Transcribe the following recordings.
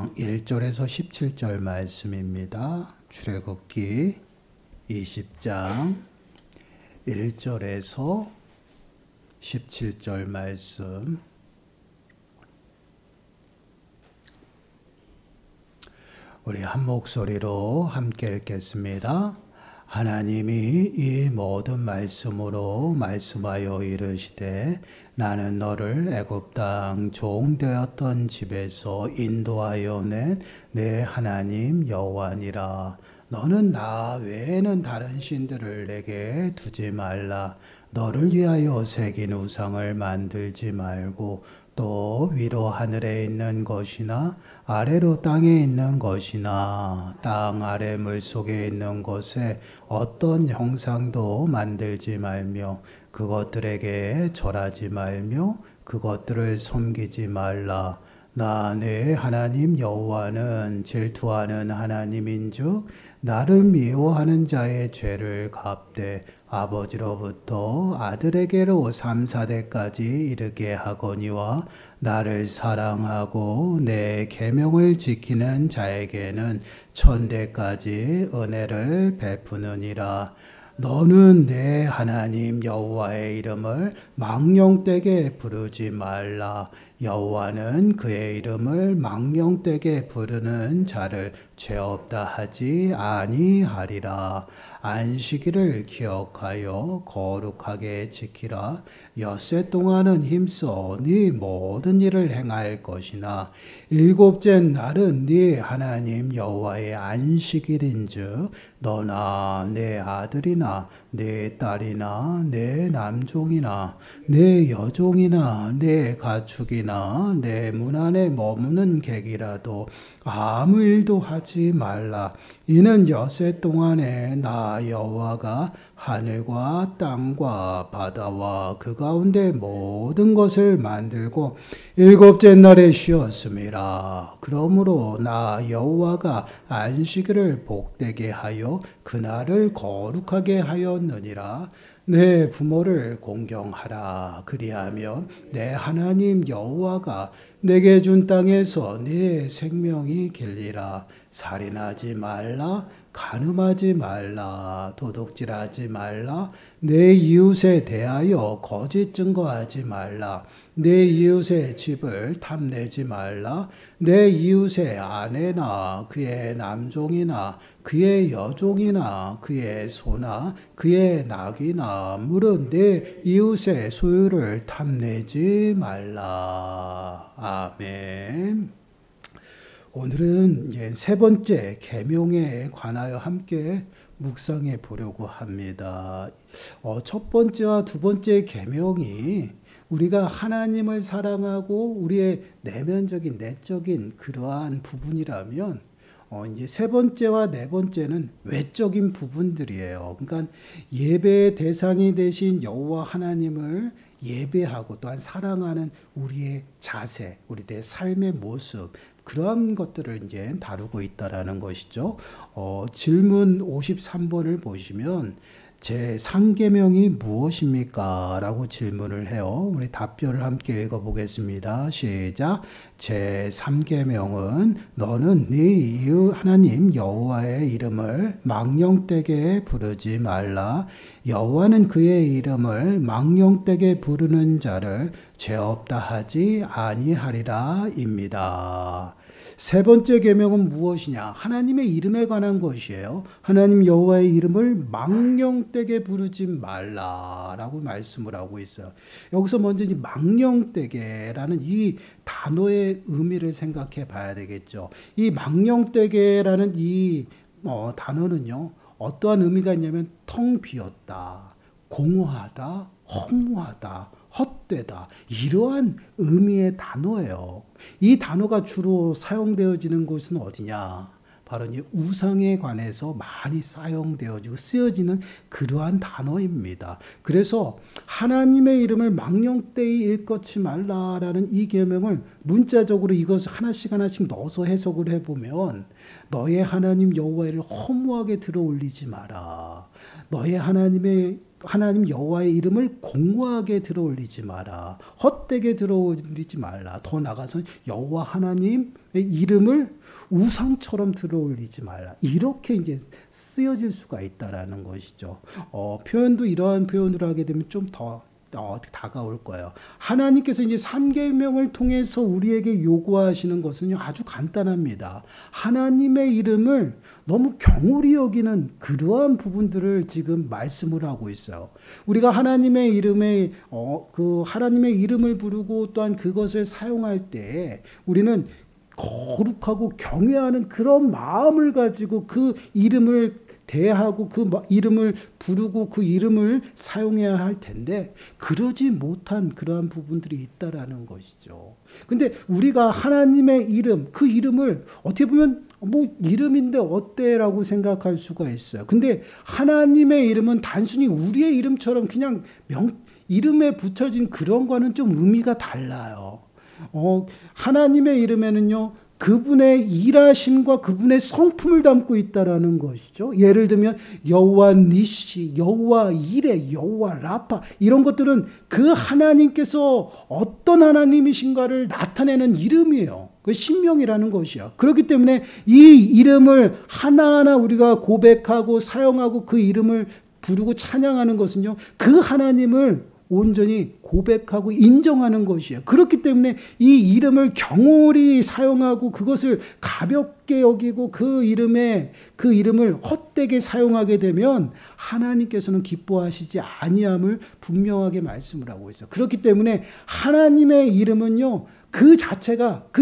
20장 1절에서 17절 말씀입니다. 출애굽기 20장 1절에서 17절 말씀. 우리 한 목소리로 함께 읽겠습니다. 하나님이 이 모든 말씀으로 말씀하여 이르시되 나는 너를 애굽 땅 종되었던 집에서 인도하여 낸 내 하나님 여호와니라. 너는 나 외에는 다른 신들을 내게 두지 말라. 너를 위하여 새긴 우상을 만들지 말고 또 위로 하늘에 있는 것이나 아래로 땅에 있는 것이나 땅 아래 물속에 있는 것에 어떤 형상도 만들지 말며 그것들에게 절하지 말며 그것들을 섬기지 말라. 나 내 하나님 여호와는 질투하는 하나님인즉 나를 미워하는 자의 죄를 갚되 아버지로부터 아들에게로 3, 4대까지 이르게 하거니와 나를 사랑하고 내 계명을 지키는 자에게는 1000대까지 은혜를 베푸느니라. 너는 내 하나님 여호와의 이름을 망령되게 부르지 말라. 여호와는 그의 이름을 망령되게 부르는 자를 죄 없다 하지 아니하리라. 안식일을 기억하여 거룩하게 지키라. 엿새 동안은 힘써 네 모든 일을 행할 것이나 일곱째 날은 네 하나님 여호와의 안식일인즉 너나 내 아들이나 내 딸이나 내 남종이나 내 여종이나 내 가축이나 내 문 안에 머무는 객이라도 아무 일도 하지 말라. 이는 엿새 동안에 나 여호와가 하늘과 땅과 바다와 그 가운데 모든 것을 만들고 일곱째 날에 쉬었음이라. 그러므로 나 여호와가 안식일을 복되게 하여 그날을 거룩하게 하였느니라. 내 부모를 공경하라. 그리하면 내 하나님 여호와가 내게 준 땅에서 네 생명이 길리라. 살인하지 말라. 간음하지 말라. 도둑질하지 말라. 내 이웃에 대하여 거짓 증거하지 말라. 내 이웃의 집을 탐내지 말라. 내 이웃의 아내나 그의 남종이나 그의 여종이나 그의 소나 그의 낙이나 물은 내 이웃의 소유를 탐내지 말라. 아멘. 오늘은 세 번째 계명에 관하여 함께 묵상해 보려고 합니다. 첫 번째와 두 번째 계명이 우리가 하나님을 사랑하고 우리의 내면적인 내적인 그러한 부분이라면 이제 세 번째와 네 번째는 외적인 부분들이에요. 그러니까 예배의 대상이 되신 여호와 하나님을 예배하고 또한 사랑하는 우리의 자세, 우리의 삶의 모습, 그러한 것들을 이제 다루고 있다라는 것이죠. 질문 53번을 보시면 제 3계명이 무엇입니까? 라고 질문을 해요. 우리 답변을 함께 읽어보겠습니다. 시작. 제 3계명은 너는 네 이웃 하나님 여호와의 이름을 망령되게 부르지 말라. 여호와는 그의 이름을 망령되게 부르는 자를 죄 없다 하지 아니하리라 입니다. 세 번째 계명은 무엇이냐? 하나님의 이름에 관한 것이에요. 하나님 여호와의 이름을 망령되게 부르지 말라라고 말씀을 하고 있어요. 여기서 먼저 이 망령되게라는 이 단어의 의미를 생각해 봐야 되겠죠. 이 망령되게라는 이 단어는요, 어떠한 의미가 있냐면 텅 비었다, 공허하다, 허무하다, 헛되다, 이러한 의미의 단어예요. 이 단어가 주로 사용되어지는 곳은 어디냐? 바로 이 우상에 관해서 많이 사용되어지고 쓰여지는 그러한 단어입니다. 그래서 하나님의 이름을 망령되이 일컫지 말라라는 이 계명을 문자적으로 이것을 하나씩 하나씩 넣어서 해석을 해보면 너의 하나님 여호와를 허무하게 들어올리지 마라. 너의 하나님 여호와의 이름을 공허하게 들어올리지 마라. 헛되게 들어올리지 말라. 더 나가서 여호와 하나님의 이름을 우상처럼 들어올리지 말라. 이렇게 이제 쓰여질 수가 있다라는 것이죠. 표현도 이러한 표현으로 하게 되면 좀 더 다가올 거예요. 하나님께서 이제 3계명을 통해서 우리에게 요구하시는 것은 아주 간단합니다. 하나님의 이름을 너무 경홀히 여기는 그러한 부분들을 지금 말씀을 하고 있어요. 우리가 하나님의 이름에 하나님의 이름을 부르고 또한 그것을 사용할 때 우리는 거룩하고 경외하는 그런 마음을 가지고 그 이름을 대하고 그 이름을 부르고 그 이름을 사용해야 할 텐데 그러지 못한 그러한 부분들이 있다라는 것이죠. 근데 우리가 하나님의 이름, 그 이름을 어떻게 보면 뭐 이름인데 어때라고 생각할 수가 있어요. 근데 하나님의 이름은 단순히 우리의 이름처럼 그냥 이름에 붙여진 그런 거는 좀 의미가 달라요. 하나님의 이름에는요, 그분의 일하심과 그분의 성품을 담고 있다라는 것이죠. 예를 들면 여호와 니시, 여호와 이레, 여호와 라파 이런 것들은 그 하나님께서 어떤 하나님이신가를 나타내는 이름이에요. 그 신명이라는 것이요. 그렇기 때문에 이 이름을 하나하나 우리가 고백하고 사용하고 그 이름을 부르고 찬양하는 것은요, 그 하나님을 온전히 고백하고 인정하는 것이에요. 그렇기 때문에 이 이름을 경홀히 사용하고 그것을 가볍게 여기고 그 이름을 헛되게 사용하게 되면 하나님께서는 기뻐하시지 아니함을 분명하게 말씀을 하고 있어요. 그렇기 때문에 하나님의 이름은요, 그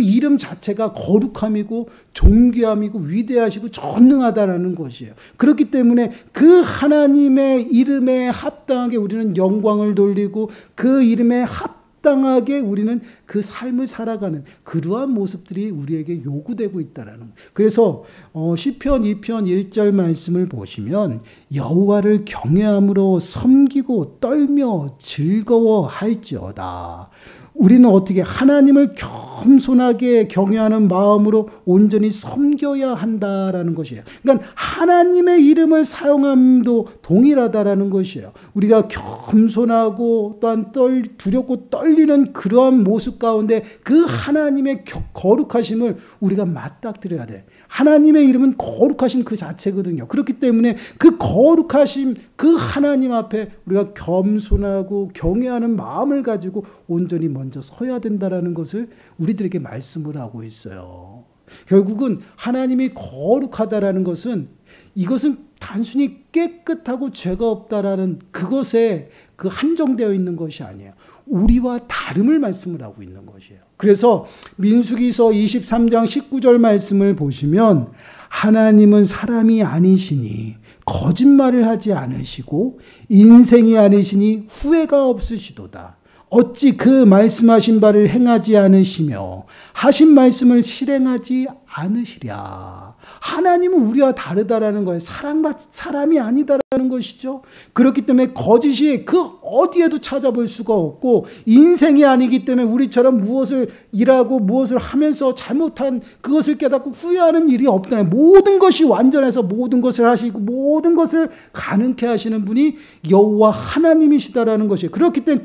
이름 자체가 거룩함이고 존귀함이고 위대하시고 전능하다라는 것이에요. 그렇기 때문에 그 하나님의 이름에 합당하게 우리는 영광을 돌리고 그 이름에 합당하게 우리는 그 삶을 살아가는 그러한 모습들이 우리에게 요구되고 있다라는 거예요. 그래서 시편 2편 1절 말씀을 보시면 여호와를 경외함으로 섬기고 떨며 즐거워할지어다. 우리는 어떻게 하나님을 겸손하게 경외하는 마음으로 온전히 섬겨야 한다라는 것이에요. 그러니까 하나님의 이름을 사용함도 동일하다라는 것이에요. 우리가 겸손하고 또한 두렵고 떨리는 그러한 모습 가운데 그 하나님의 거룩하심을 우리가 맞닥뜨려야 돼. 하나님의 이름은 거룩하심 그 자체거든요. 그렇기 때문에 그 거룩하심, 그 하나님 앞에 우리가 겸손하고 경외하는 마음을 가지고 온전히 먼저 서야 된다라는 것을 우리들에게 말씀을 하고 있어요. 결국은 하나님이 거룩하다라는 것은 이것은 단순히 깨끗하고 죄가 없다라는 그것에 그 한정되어 있는 것이 아니에요. 우리와 다름을 말씀을 하고 있는 것이에요. 그래서 민수기서 23장 19절 말씀을 보시면 하나님은 사람이 아니시니 거짓말을 하지 않으시고 인생이 아니시니 후회가 없으시도다. 어찌 그 말씀하신 바를 행하지 않으시며 하신 말씀을 실행하지 않으시랴. 하나님은 우리와 다르다라는 거예요. 사람이 아니다라는 것이죠. 그렇기 때문에 거짓이 그 어디에도 찾아볼 수가 없고 인생이 아니기 때문에 우리처럼 무엇을 일하고 무엇을 하면서 잘못한 그것을 깨닫고 후회하는 일이 없다는 모든 것이 완전해서 모든 것을 하시고 모든 것을 가능케 하시는 분이 여호와 하나님이시다라는 것이에요. 그렇기 때문에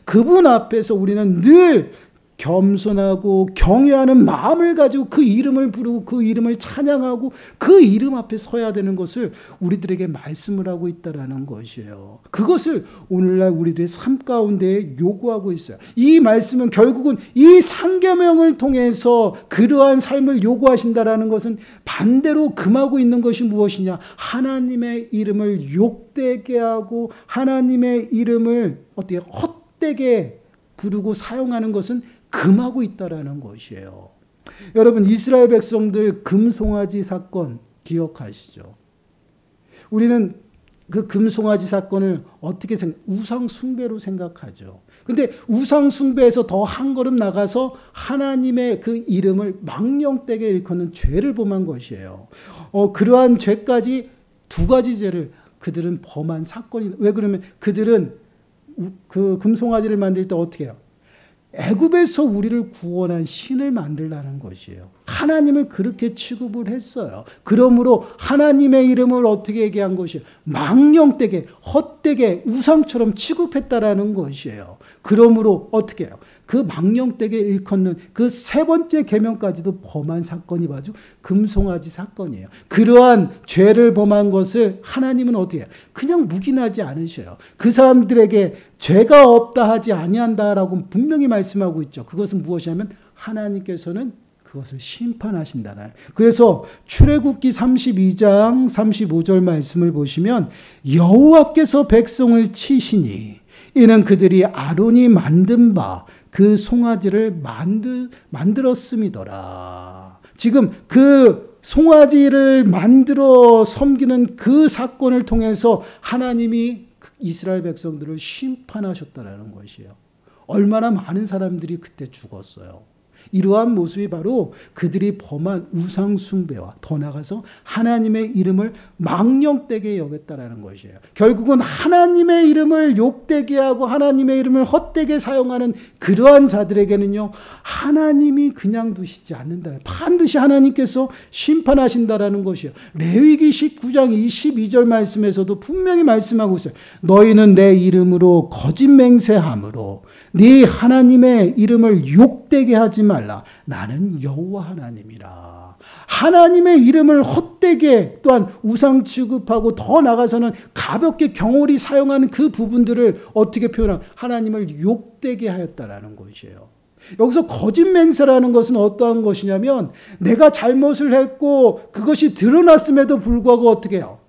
그분 앞에서 우리는 늘 겸손하고 경외하는 마음을 가지고 그 이름을 부르고 그 이름을 찬양하고 그 이름 앞에 서야 되는 것을 우리들에게 말씀을 하고 있다라는 것이에요. 그것을 오늘날 우리들의 삶 가운데 요구하고 있어요. 이 말씀은 결국은 이 상계명을 통해서 그러한 삶을 요구하신다라는 것은 반대로 금하고 있는 것이 무엇이냐? 하나님의 이름을 욕되게 하고 하나님의 이름을 어떻게 헛되게 부르고 사용하는 것은 금하고 있다라는 것이에요. 여러분, 이스라엘 백성들 금송아지 사건 기억하시죠? 우리는 그 금송아지 사건을 어떻게 우상 숭배로 생각하죠. 근데 우상 숭배에서 더 한 걸음 나가서 하나님의 그 이름을 망령되게 일컫는 죄를 범한 것이에요. 그러한 죄까지 두 가지 죄를 그들은 범한 사건이. 왜 그러면 그들은 그 금송아지를 만들 때 어떻게 해요? 애굽에서 우리를 구원한 신을 만들라는 것이에요. 하나님을 그렇게 취급을 했어요. 그러므로 하나님의 이름을 어떻게 얘기한 것이에요? 망령되게, 헛되게, 우상처럼 취급했다라는 것이에요. 그러므로 어떻게 해요? 그 망령되게 일컫는 그 세 번째 계명까지도 범한 사건이 바로 금송아지 사건이에요. 그러한 죄를 범한 것을 하나님은 어떻게 해요? 그냥 묵인하지 않으셔요. 그 사람들에게 죄가 없다 하지 아니한다라고 분명히 말씀하고 있죠. 그것은 무엇이냐면 하나님께서는 그것을 심판하신다는. 그래서 출애굽기 32장 35절 말씀을 보시면 여호와께서 백성을 치시니 이는 그들이 아론이 만든 바 그 송아지를 만들었음이더라. 지금 그 송아지를 만들어 섬기는 그 사건을 통해서 하나님이 이스라엘 백성들을 심판하셨다는 것이에요. 얼마나 많은 사람들이 그때 죽었어요. 이러한 모습이 바로 그들이 범한 우상 숭배와 더 나아가서 하나님의 이름을 망령되게 여겼다라는 것이에요. 결국은 하나님의 이름을 욕되게 하고 하나님의 이름을 헛되게 사용하는 그러한 자들에게는요, 하나님이 그냥 두시지 않는다. 반드시 하나님께서 심판하신다라는 것이에요. 레위기 19장 22절 말씀에서도 분명히 말씀하고 있어요. 너희는 내 이름으로 거짓 맹세함으로 네 하나님의 이름을 욕되게 하지 말라. 나는 여호와 하나님이라. 하나님의 이름을 헛되게 또한 우상 취급하고 더 나가서는 가볍게 경홀히 사용하는 그 부분들을 어떻게 표현하고 하나님을 욕되게 하였다라는 것이에요. 여기서 거짓 맹세라는 것은 어떠한 것이냐면 내가 잘못을 했고 그것이 드러났음에도 불구하고 어떻게 해요?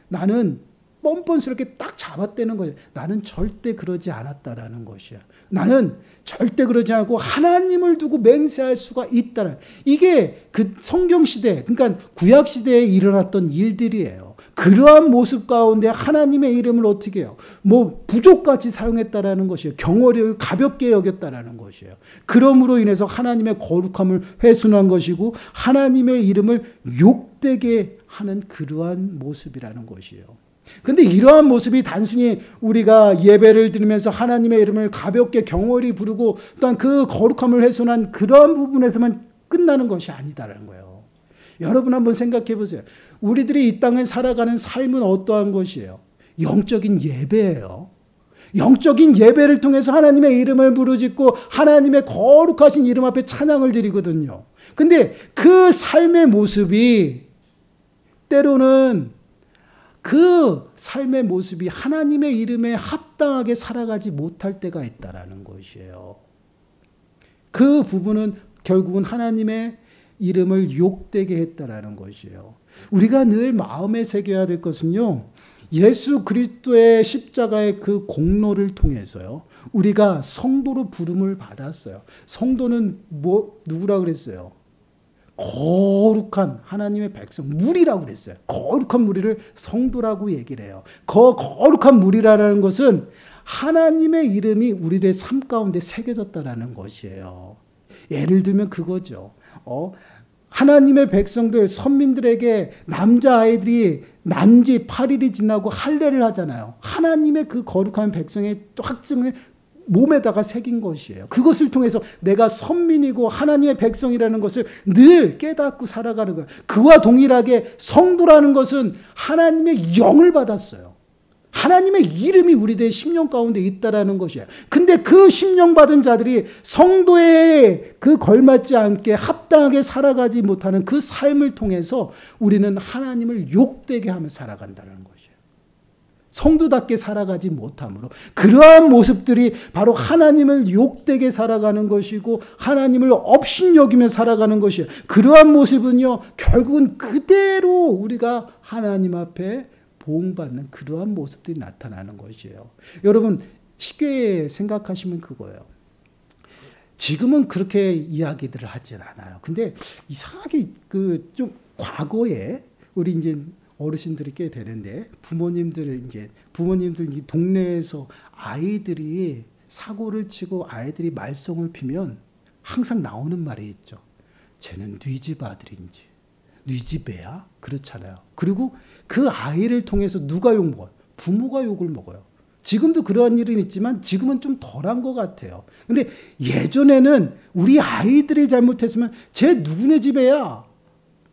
나는 뻔뻔스럽게 딱 잡아떼는 거예요. 나는 절대 그러지 않았다라는 것이야. 나는 절대 그러지 않고 하나님을 두고 맹세할 수가 있다는, 이게 그 성경시대, 그러니까 구약시대에 일어났던 일들이에요. 그러한 모습 가운데 하나님의 이름을 어떻게 해요? 뭐 부족같이 사용했다라는 것이에요. 경홀히 가볍게 여겼다라는 것이에요. 그러므로 인해서 하나님의 거룩함을 훼손한 것이고 하나님의 이름을 욕되게 하는 그러한 모습이라는 것이에요. 근데 이러한 모습이 단순히 우리가 예배를 드리면서 하나님의 이름을 가볍게 경홀히 부르고 또한 그 거룩함을 훼손한 그러한 부분에서만 끝나는 것이 아니다라는 거예요. 여러분 한번 생각해 보세요. 우리들이 이 땅을 살아가는 삶은 어떠한 것이에요? 영적인 예배예요. 영적인 예배를 통해서 하나님의 이름을 부르짖고 하나님의 거룩하신 이름 앞에 찬양을 드리거든요. 근데 그 삶의 모습이 때로는 그 삶의 모습이 하나님의 이름에 합당하게 살아가지 못할 때가 있다라는 것이에요. 그 부분은 결국은 하나님의 이름을 욕되게 했다라는 것이에요. 우리가 늘 마음에 새겨야 될 것은요, 예수 그리스도의 십자가의 그 공로를 통해서요, 우리가 성도로 부름을 받았어요. 성도는 누구라 그랬어요? 거룩한 하나님의 백성, 무리라고 그랬어요. 거룩한 무리를 성도라고 얘기를 해요. 거룩한 무리라는 것은 하나님의 이름이 우리의 삶 가운데 새겨졌다라는 것이에요. 예를 들면 그거죠. 하나님의 백성들, 선민들에게 남자아이들이 난지 8일이 지나고 할례를 하잖아요. 하나님의 그 거룩한 백성의 확증을 몸에다가 새긴 것이에요. 그것을 통해서 내가 선민이고 하나님의 백성이라는 것을 늘 깨닫고 살아가는 거예요. 그와 동일하게 성도라는 것은 하나님의 영을 받았어요. 하나님의 이름이 우리들의 심령 가운데 있다라는 것이에요. 근데 그 심령 받은 자들이 성도의 그 걸맞지 않게 합당하게 살아가지 못하는 그 삶을 통해서 우리는 하나님을 욕되게 하며 살아간다는 것이에요. 성도답게 살아가지 못함으로 그러한 모습들이 바로 하나님을 욕되게 살아가는 것이고 하나님을 업신여기며 살아가는 것이에요. 그러한 모습은요, 결국은 그대로 우리가 하나님 앞에 보응받는 그러한 모습들이 나타나는 것이에요. 여러분 쉽게 생각하시면 그거예요. 지금은 그렇게 이야기들을 하진 않아요. 근데 이상하게 그 좀 과거에 우리 이제 어르신들이 꽤 되는데 부모님들 동네에서 아이들이 사고를 치고 아이들이 말썽을 피면 항상 나오는 말이 있죠. 쟤는 네 집 아들인지 네 집 애야? 그렇잖아요. 그리고 그 아이를 통해서 누가 욕 먹어요? 부모가 욕을 먹어요. 지금도 그러한 일은 있지만 지금은 좀 덜한 것 같아요. 근데 예전에는 우리 아이들이 잘못했으면 쟤 누구네 집애야.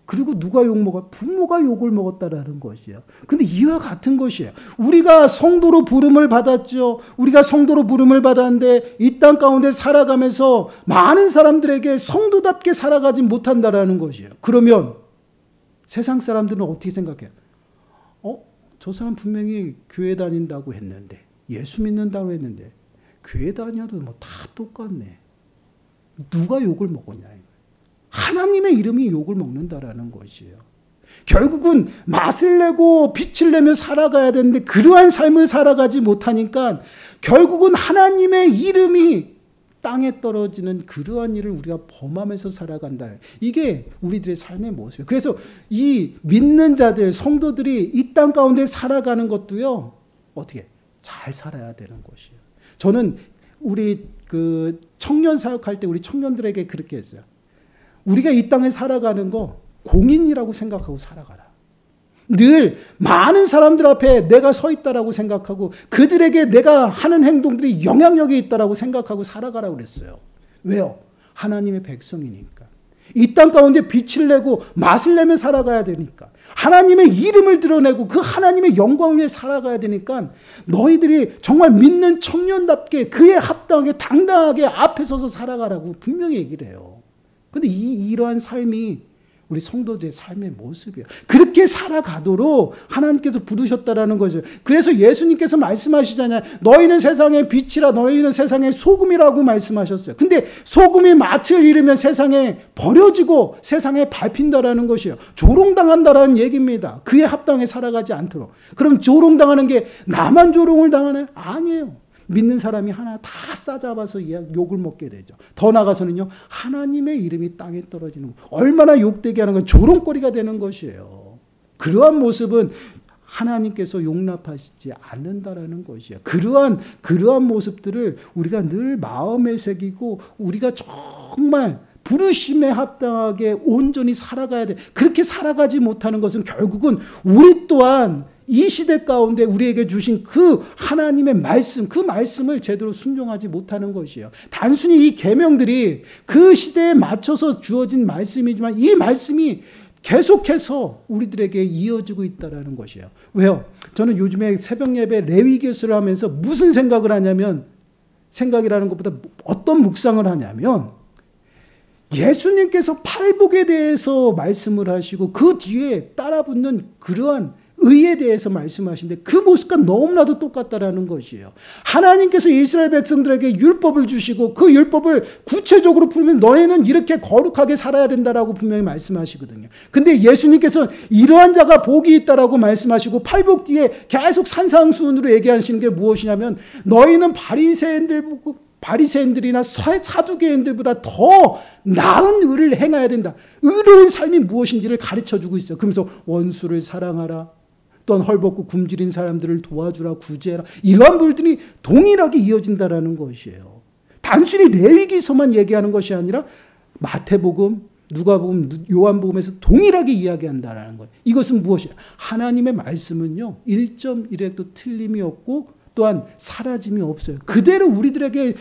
그리고 누가 욕먹어? 부모가 욕을 먹었다라는 것이에요. 근데 이와 같은 것이에요. 우리가 성도로 부름을 받았죠. 우리가 성도로 부름을 받았는데 이 땅 가운데 살아가면서 많은 사람들에게 성도답게 살아가지 못한다라는 것이에요. 그러면 세상 사람들은 어떻게 생각해요? 저 사람 분명히 교회 다닌다고 했는데, 예수 믿는다고 했는데 교회 다녀도 뭐 다 똑같네. 누가 욕을 먹었냐. 하나님의 이름이 욕을 먹는다라는 것이에요. 결국은 맛을 내고 빛을 내며 살아가야 되는데 그러한 삶을 살아가지 못하니까 결국은 하나님의 이름이 땅에 떨어지는 그러한 일을 우리가 범하면서 살아간다. 이게 우리들의 삶의 모습이에요. 그래서 이 믿는 자들, 성도들이 이 땅 가운데 살아가는 것도요, 어떻게 잘 살아야 되는 것이에요. 저는 우리 그 청년 사역할 때 우리 청년들에게 그렇게 했어요. 우리가 이 땅에 살아가는 거 공인이라고 생각하고 살아가라. 늘 많은 사람들 앞에 내가 서 있다라고 생각하고 그들에게 내가 하는 행동들이 영향력이 있다라고 생각하고 살아가라고 그랬어요. 왜요? 하나님의 백성이니까. 이 땅 가운데 빛을 내고 맛을 내며 살아가야 되니까. 하나님의 이름을 드러내고 그 하나님의 영광을 위해 살아가야 되니까 너희들이 정말 믿는 청년답게 그에 합당하게 당당하게 앞에 서서 살아가라고 분명히 얘기를 해요. 그런데 이러한 삶이 우리 성도들의 삶의 모습이에요. 그렇게 살아가도록 하나님께서 부르셨다라는 거죠. 그래서 예수님께서 말씀하시잖아요. 너희는 세상의 빛이라, 너희는 세상의 소금이라고 말씀하셨어요. 근데 소금이 맛을 잃으면 세상에 버려지고 세상에 밟힌다라는 것이에요. 조롱당한다라는 얘기입니다. 그에 합당해 살아가지 않도록. 그럼 조롱당하는 게 나만 조롱을 당하나요? 아니에요. 믿는 사람이 하나 다 싸잡아서 욕을 먹게 되죠. 더 나아가서는요, 하나님의 이름이 땅에 떨어지는 거. 얼마나 욕되게 하는 건 조롱거리가 되는 것이에요. 그러한 모습은 하나님께서 용납하시지 않는다라는 것이에요. 그러한 모습들을 우리가 늘 마음에 새기고 우리가 정말 부르심에 합당하게 온전히 살아가야 돼. 그렇게 살아가지 못하는 것은 결국은 우리 또한 이 시대 가운데 우리에게 주신 그 하나님의 말씀, 그 말씀을 제대로 순종하지 못하는 것이에요. 단순히 이 계명들이 그 시대에 맞춰서 주어진 말씀이지만 이 말씀이 계속해서 우리들에게 이어지고 있다는 것이에요. 왜요? 저는 요즘에 새벽 예배 레위기서를 하면서 무슨 생각을 하냐면, 생각이라는 것보다 어떤 묵상을 하냐면, 예수님께서 팔복에 대해서 말씀을 하시고 그 뒤에 따라붙는 그러한 의에 대해서 말씀하시는데 그 모습과 너무나도 똑같다라는 것이에요. 하나님께서 이스라엘 백성들에게 율법을 주시고 그 율법을 구체적으로 풀면 너희는 이렇게 거룩하게 살아야 된다라고 분명히 말씀하시거든요. 근데 예수님께서 이러한 자가 복이 있다라고 말씀하시고 팔복 뒤에 계속 산상수훈으로 얘기하시는 게 무엇이냐면, 너희는 바리새인들이나 사두개인들보다 더 나은 의를 행해야 된다. 의로운 삶이 무엇인지를 가르쳐주고 있어요. 그러면서 원수를 사랑하라. 또한 헐벗고 굶주린 사람들을 도와주라, 구제해라. 이러한 불들이 동일하게 이어진다라는 것이에요. 단순히 레위기서만 얘기하는 것이 아니라 마태복음, 누가복음, 요한복음에서 동일하게 이야기한다라는 거예요. 이것은 무엇이에요? 하나님의 말씀은요, 1.1획도 틀림이 없고 또한 사라짐이 없어요. 그대로 우리들에게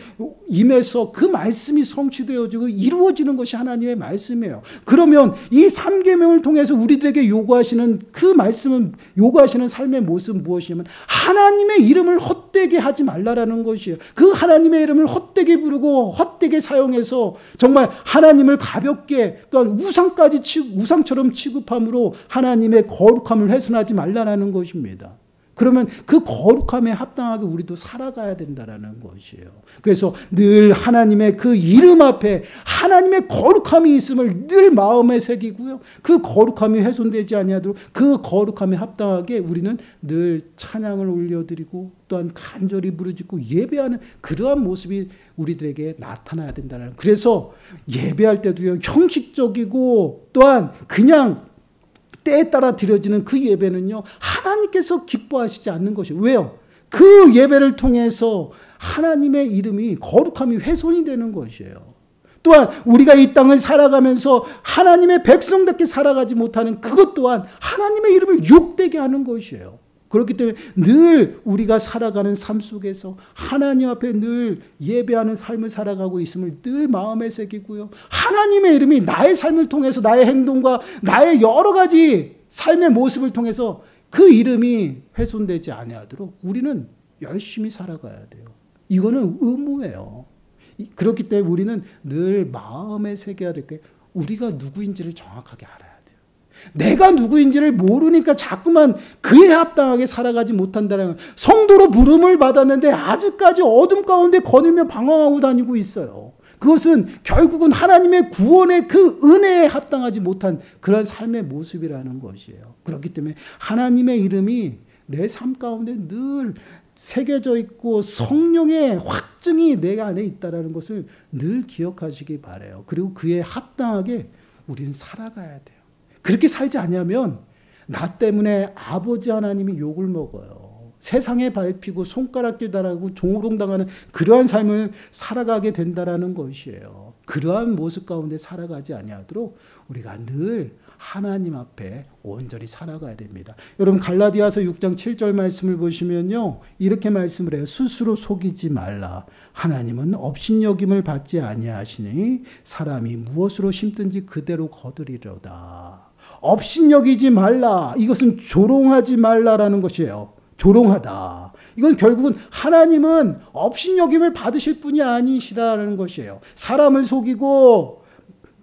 임해서 그 말씀이 성취되어지고 이루어지는 것이 하나님의 말씀이에요. 그러면 이 3계명을 통해서 우리들에게 요구하시는 그 말씀은, 요구하시는 삶의 모습은 무엇이냐면 하나님의 이름을 헛되게 하지 말라라는 것이에요. 그 하나님의 이름을 헛되게 부르고 헛되게 사용해서 정말 하나님을 가볍게, 또한 우상처럼 취급함으로 하나님의 거룩함을 훼손하지 말라라는 것입니다. 그러면 그 거룩함에 합당하게 우리도 살아가야 된다라는 것이에요. 그래서 늘 하나님의 그 이름 앞에 하나님의 거룩함이 있음을 늘 마음에 새기고요. 그 거룩함이 훼손되지 아니하도록 그 거룩함에 합당하게 우리는 늘 찬양을 올려드리고 또한 간절히 부르짖고 예배하는 그러한 모습이 우리들에게 나타나야 된다는. 그래서 예배할 때도요, 형식적이고 또한 그냥 때에 따라 드려지는 그 예배는요, 하나님께서 기뻐하시지 않는 것이에요. 왜요? 그 예배를 통해서 하나님의 이름이, 거룩함이 훼손이 되는 것이에요. 또한 우리가 이 땅을 살아가면서 하나님의 백성답게 살아가지 못하는 그것 또한 하나님의 이름을 욕되게 하는 것이에요. 그렇기 때문에 늘 우리가 살아가는 삶 속에서 하나님 앞에 늘 예배하는 삶을 살아가고 있음을 늘 마음에 새기고요. 하나님의 이름이 나의 삶을 통해서 나의 행동과 나의 여러 가지 삶의 모습을 통해서 그 이름이 훼손되지 아니하도록 우리는 열심히 살아가야 돼요. 이거는 의무예요. 그렇기 때문에 우리는 늘 마음에 새겨야 될 게 우리가 누구인지를 정확하게 알아야 돼요. 내가 누구인지를 모르니까 자꾸만 그에 합당하게 살아가지 못한다는, 성도로 부름을 받았는데 아직까지 어둠 가운데 거닐며 방황하고 다니고 있어요. 그것은 결국은 하나님의 구원의 그 은혜에 합당하지 못한 그런 삶의 모습이라는 것이에요. 그렇기 때문에 하나님의 이름이 내 삶 가운데 늘 새겨져 있고 성령의 확증이 내 안에 있다는 것을 늘 기억하시기 바라요. 그리고 그에 합당하게 우리는 살아가야 돼요. 그렇게 살지 않으면 나 때문에 아버지 하나님이 욕을 먹어요. 세상에 밟히고 손가락질 당하고 조롱당하는 그러한 삶을 살아가게 된다는 것이에요. 그러한 모습 가운데 살아가지 아니하도록 우리가 늘 하나님 앞에 온전히 살아가야 됩니다. 여러분 갈라디아서 6장 7절 말씀을 보시면요, 이렇게 말씀을 해요. 스스로 속이지 말라. 하나님은 업신여김을 받지 아니하시니 사람이 무엇으로 심든지 그대로 거두리로다. 업신여기지 말라. 이것은 조롱하지 말라라는 것이에요. 조롱하다. 이건 결국은 하나님은 업신여김을 받으실 분이 아니시다라는 것이에요. 사람을 속이고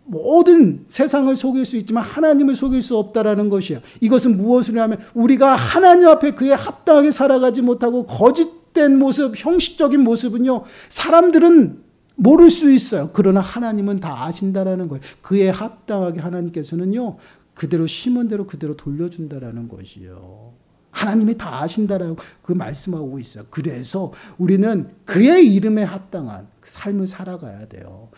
모든 세상을 속일 수 있지만 하나님을 속일 수 없다라는 것이에요. 이것은 무엇이냐 하면 우리가 하나님 앞에 그에 합당하게 살아가지 못하고 거짓된 모습, 형식적인 모습은요, 사람들은 모를 수 있어요. 그러나 하나님은 다 아신다라는 거예요. 그에 합당하게 하나님께서는요, 그대로 심은 대로 그대로 돌려준다라는 것이요. 하나님이 다 아신다라고 그 말씀하고 있어요. 그래서 우리는 그의 이름에 합당한 삶을 살아가야 돼요.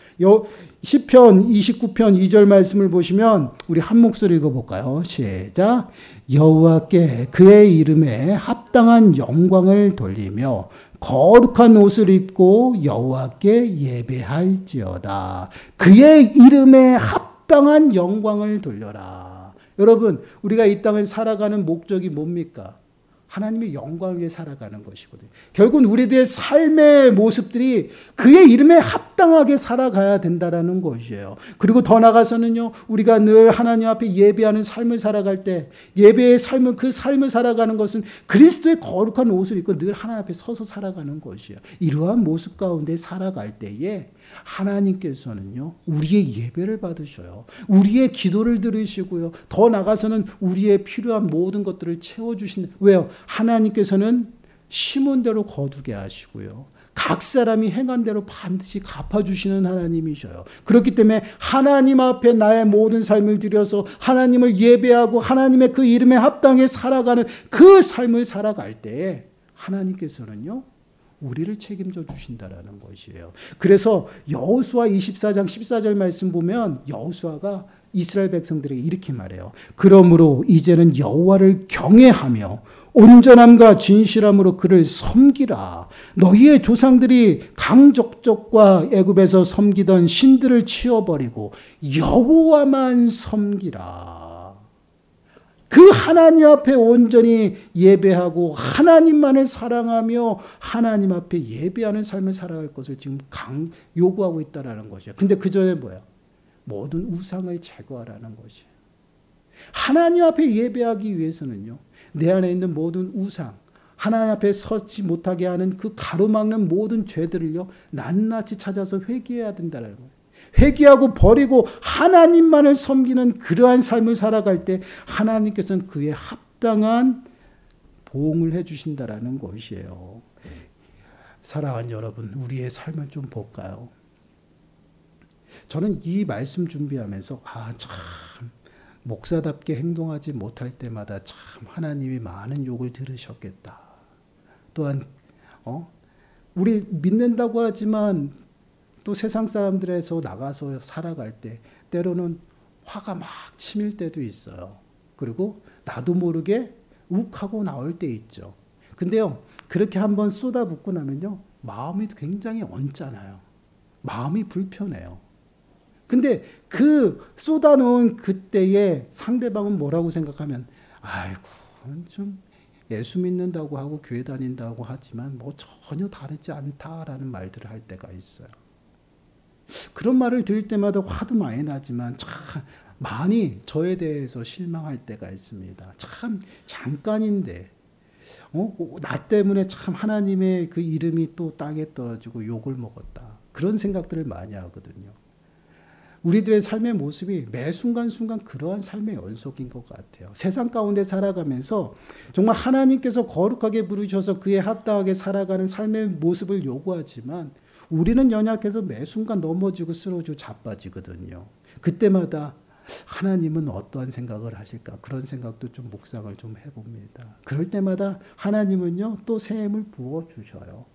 시편 29편 2절 말씀을 보시면 우리 한 목소리 읽어볼까요? 시작. 여호와께 그의 이름에 합당한 영광을 돌리며 거룩한 옷을 입고 여호와께 예배할지어다. 그의 이름에 합당한 영광을 돌려라. 여러분, 우리가 이 땅을 살아가는 목적이 뭡니까? 하나님의 영광을 위해 살아가는 것이거든요. 결국은 우리들의 삶의 모습들이 그의 이름에 합당하게 살아가야 된다는 것이에요. 그리고 더 나아가서는요, 우리가 늘 하나님 앞에 예배하는 삶을 살아갈 때, 예배의 삶을, 그 삶을 살아가는 것은 그리스도의 거룩한 옷을 입고 늘 하나님 앞에 서서 살아가는 것이에요. 이러한 모습 가운데 살아갈 때에 하나님께서는요, 우리의 예배를 받으셔요. 우리의 기도를 들으시고요. 더 나아가서는 우리의 필요한 모든 것들을 채워주신, 왜요? 하나님께서는 심은 대로 거두게 하시고요. 각 사람이 행한 대로 반드시 갚아주시는 하나님이셔요. 그렇기 때문에 하나님 앞에 나의 모든 삶을 들여서 하나님을 예배하고 하나님의 그 이름에 합당해 살아가는 그 삶을 살아갈 때에 하나님께서는요, 우리를 책임져 주신다라는 것이에요. 그래서 여호수아 24장 14절 말씀 보면 여호수아가 이스라엘 백성들에게 이렇게 말해요. 그러므로 이제는 여호와를 경외하며 온전함과 진실함으로 그를 섬기라. 너희의 조상들이 강족족과 애굽에서 섬기던 신들을 치워버리고 여호와만 섬기라. 그 하나님 앞에 온전히 예배하고 하나님만을 사랑하며 하나님 앞에 예배하는 삶을 살아갈 것을 지금 요구하고 있다는 것이에요. 근데 그 전에 뭐야? 모든 우상을 제거하라는 것이에요. 하나님 앞에 예배하기 위해서는요, 내 안에 있는 모든 우상, 하나님 앞에 서지 못하게 하는 그 가로막는 모든 죄들을요, 낱낱이 찾아서 회개해야 된다는 거예요. 회개하고 버리고 하나님만을 섬기는 그러한 삶을 살아갈 때 하나님께서는 그에 합당한 보응을 해주신다라는 것이에요. 사랑하는 여러분, 우리의 삶을 좀 볼까요? 저는 이 말씀 준비하면서 참 목사답게 행동하지 못할 때마다 참 하나님이 많은 욕을 들으셨겠다. 또한 우리 믿는다고 하지만 또 세상 사람들에서 나가서 살아갈 때 때로는 화가 막 치밀 때도 있어요. 그리고 나도 모르게 욱하고 나올 때 있죠. 근데요, 그렇게 한번 쏟아붓고 나면요, 마음이 굉장히 언짢아요. 마음이 불편해요. 근데 그 쏟아놓은 그때에 상대방은 뭐라고 생각하면, 아이고, 좀 예수 믿는다고 하고 교회 다닌다고 하지만 뭐 전혀 다르지 않다라는 말들을 할 때가 있어요. 그런 말을 들을 때마다 화도 많이 나지만 참 많이 저에 대해서 실망할 때가 있습니다. 참 잠깐인데 나 때문에 참 하나님의 그 이름이 또 땅에 떨어지고 욕을 먹었다. 그런 생각들을 많이 하거든요. 우리들의 삶의 모습이 매 순간순간 그러한 삶의 연속인 것 같아요. 세상 가운데 살아가면서 정말 하나님께서 거룩하게 부르셔서 그에 합당하게 살아가는 삶의 모습을 요구하지만 우리는 연약해서 매 순간 넘어지고 쓰러지고 자빠지거든요. 그때마다 하나님은 어떠한 생각을 하실까? 그런 생각도 좀 묵상을 좀 해봅니다. 그럴 때마다 하나님은요, 또 새 힘을 부어주셔요.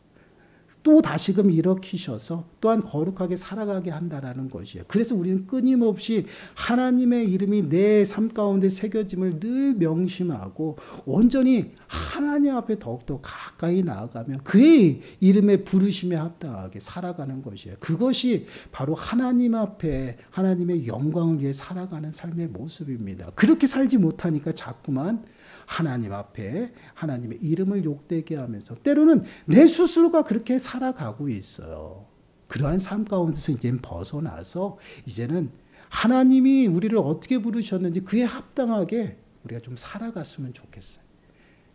또 다시금 일으키셔서 또한 거룩하게 살아가게 한다라는 것이에요. 그래서 우리는 끊임없이 하나님의 이름이 내 삶 가운데 새겨짐을 늘 명심하고 온전히 하나님 앞에 더욱더 가까이 나아가면 그의 이름의 부르심에 합당하게 살아가는 것이에요. 그것이 바로 하나님 앞에 하나님의 영광을 위해 살아가는 삶의 모습입니다. 그렇게 살지 못하니까 자꾸만 하나님 앞에 하나님의 이름을 욕되게 하면서 때로는 내 스스로가 그렇게 살아가고 있어요. 그러한 삶 가운데서 이제는 벗어나서 이제는 하나님이 우리를 어떻게 부르셨는지 그에 합당하게 우리가 좀 살아갔으면 좋겠어요.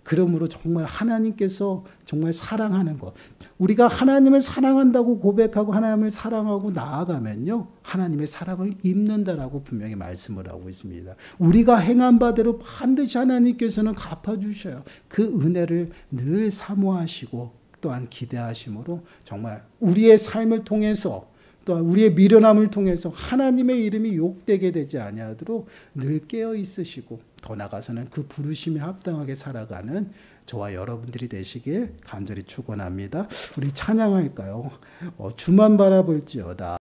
그러므로 정말 하나님께서 정말 사랑하는 것, 우리가 하나님을 사랑한다고 고백하고 하나님을 사랑하고 나아가면요, 하나님의 사랑을 입는다라고 분명히 말씀을 하고 있습니다. 우리가 행한 바대로 반드시 하나님께서는 갚아주셔요. 그 은혜를 늘 사모하시고 또한 기대하심으로 정말 우리의 삶을 통해서 또한 우리의 미련함을 통해서 하나님의 이름이 욕되게 되지 아니하도록 늘 깨어 있으시고 더 나아가서는 그 부르심에 합당하게 살아가는 저와 여러분들이 되시길 간절히 축원합니다. 우리 찬양할까요? 주만 바라볼지어다.